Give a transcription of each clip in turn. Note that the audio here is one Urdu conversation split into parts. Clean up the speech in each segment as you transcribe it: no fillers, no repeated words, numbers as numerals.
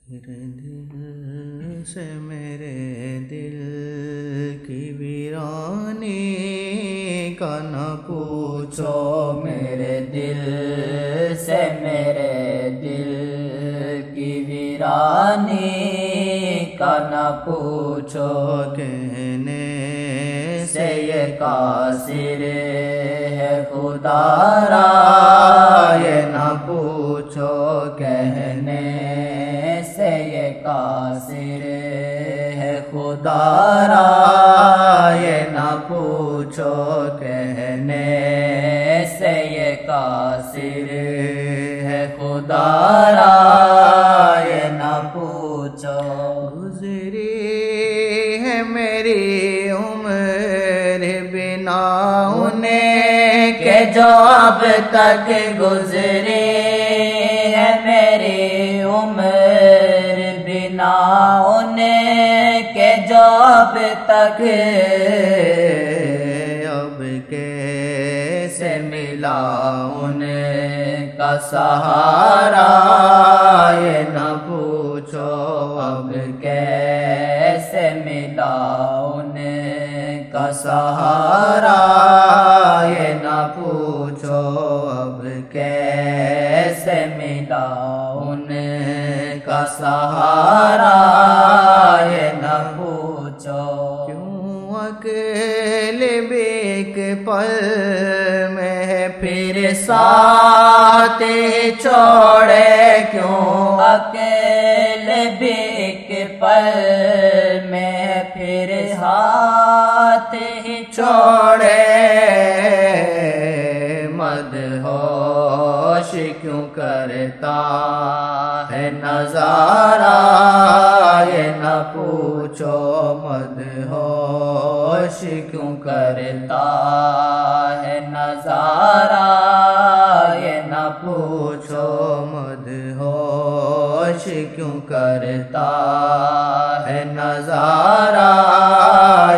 تیرے دل سے میرے دل کی ویرانی کا نہ پوچھو، میرے دل سے میرے دل کی ویرانی کا نہ پوچھو، کہنے سے یہ قاصر ہے خدا را یہ نہ پوچھو، کہنے سے یہ قاصر ہے خدا را یہ نہ پوچھو، کہنے سے یہ قاصر ہے خدا را یہ نہ پوچھو۔ گزری ہے میری عمر بنا انہیں کہ جو اب تک گزری ہے میری عمر بنا انہیں کہ جو اب تک اب کیسے ملا ان کا سہارا یہ نہ پوچھو، اب کیسے ملا ان کا سہارا یہ نہ پوچھو، اب کیسے ملا ان کا سہارا یہ نہ پوچھو۔ کیوں اکیلے بیک پل میں پھر ساتھ چھوڑے، کیوں اکیلے بھی ایک پل میں پھر ہاتھ ہی چھوڑے، مدہوش کیوں کرتا ہے نظارہ یہ نہ پوچھو، مدہوش کیوں کرتا ہے نظارہ یہ نہ پوچھو، مدہوش کیوں کرتا ہے نظارہ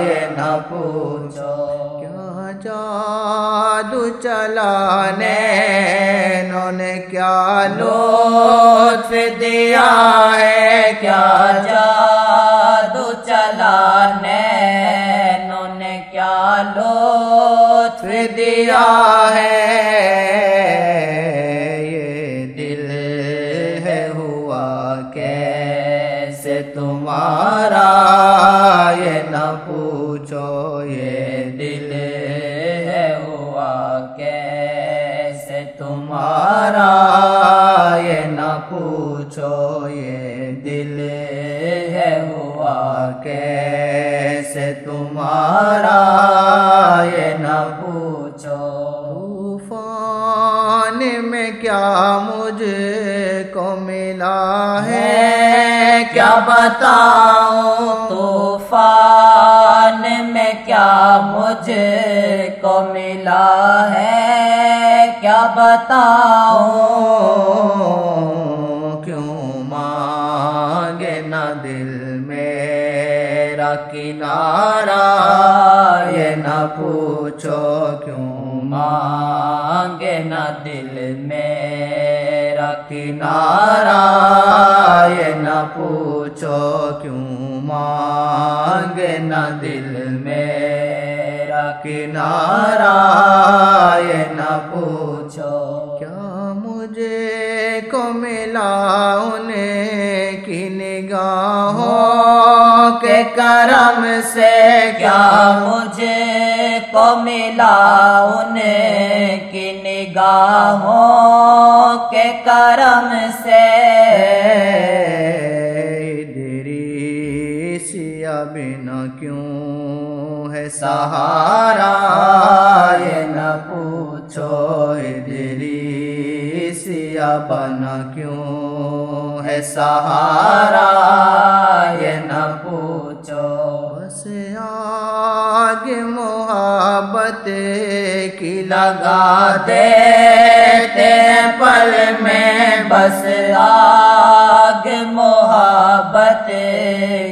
یہ نہ پوچھو۔ کیا جادو چلا نینوں نے، کیا لطف دیا ہے، کیا جادو چلا نینوں نے، کیا لطف دیا ہے، یہ دل ہے ہوا کیسے تمہارا یہ نہ پوچھو، یہ دل ہے ہوا کیسے تمہارا یہ نہ پوچھو، یہ دل ہے ہوا کیسے تمہارا یہ نہ پوچھو۔ طوفان میں کیا مجھ کو ملا ہے، کیا بتاؤں، طوفان میں کیا مجھ کو ملا ہے، کیا بتاؤں، کیوں مانگے نہ دل میرا کنارہ یہ نہ پوچھو، کیوں مانگے نہ دل میرا کنارہ یہ نہ پوچھو، کیوں مانگے نہ دل میرا کنارہ یہ نہ پوچھو۔ کیا مجھے کو ملا ان کی نگاہوں کے کرم سے، کیا مجھے کو ملا ان کی نگاہوں کے کرم سے، ادریسیا بنا کیوں ہے سہارا یہ نہ پوچھو، ادریسیا بنا کیوں ہے سہارا یہ نہ پوچھو۔ بس آگ محبت کی لگا دیتے پل میں، بس آگ محبت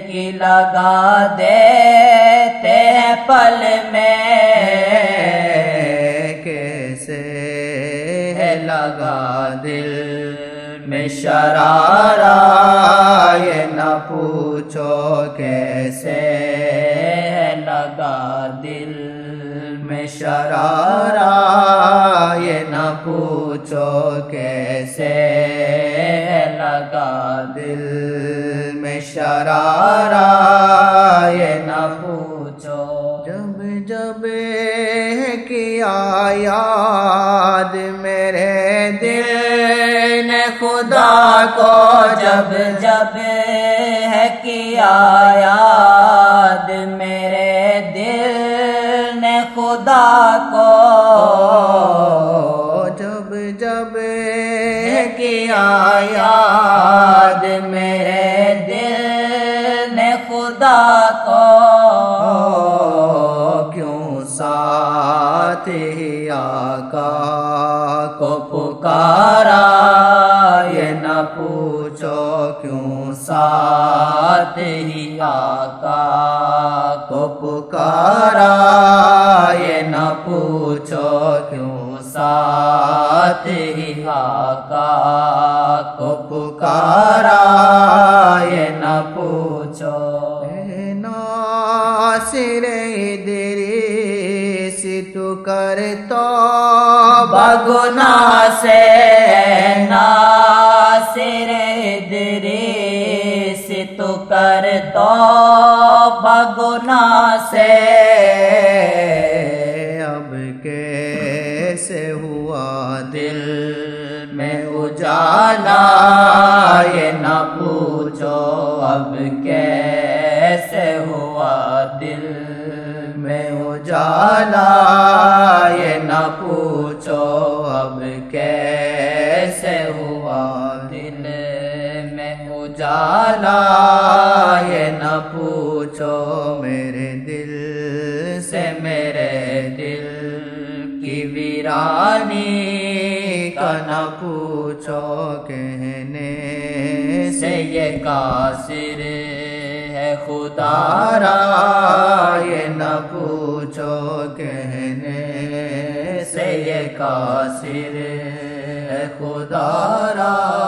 کی لگا دیتے پل میں، کیسے لگا دل میں شرارہ پوچھو کیسے ہے لگا دل میں شرارہ، یہ نہ پوچھو کیسے ہے لگا دل میں شرارہ، یہ نہ پوچھو جب جب کیا یاد میرے دل نے خدا کو، جب جب ہے کیا یاد میرے دل نے خدا کو، جب جب کیا یاد میرے دل نے خدا کو، کیوں ساتھ ہی آقا کو پکارا، یہ نہ پوچھو کیوں ساتھ ہی آقا کو پکارا، یہ نہ پوچھو کیوں ساتھ ہی آقا کو پکارا، یہ نہ پوچھو ناصر ادریس تو کر توبہ گناہ سے، ناصر ادریس تو کر توبہ گناہ سے، اب کیسے ہوا دل میں اجالا، یہ نہ پوچھو اب کیسے ہوا دل میں اجالا، یہ نہ پوچھو اب کیسے ہوا دل میں اجالا، یہ نہ پوچھو میرے دل سے میرے دل کی ویرانی کا نہ پوچھو، کہنے سے یہ قاصر ہے خدا را، یہ نہ پوچھو کہنے سے یہ قاصر ہے خدا را۔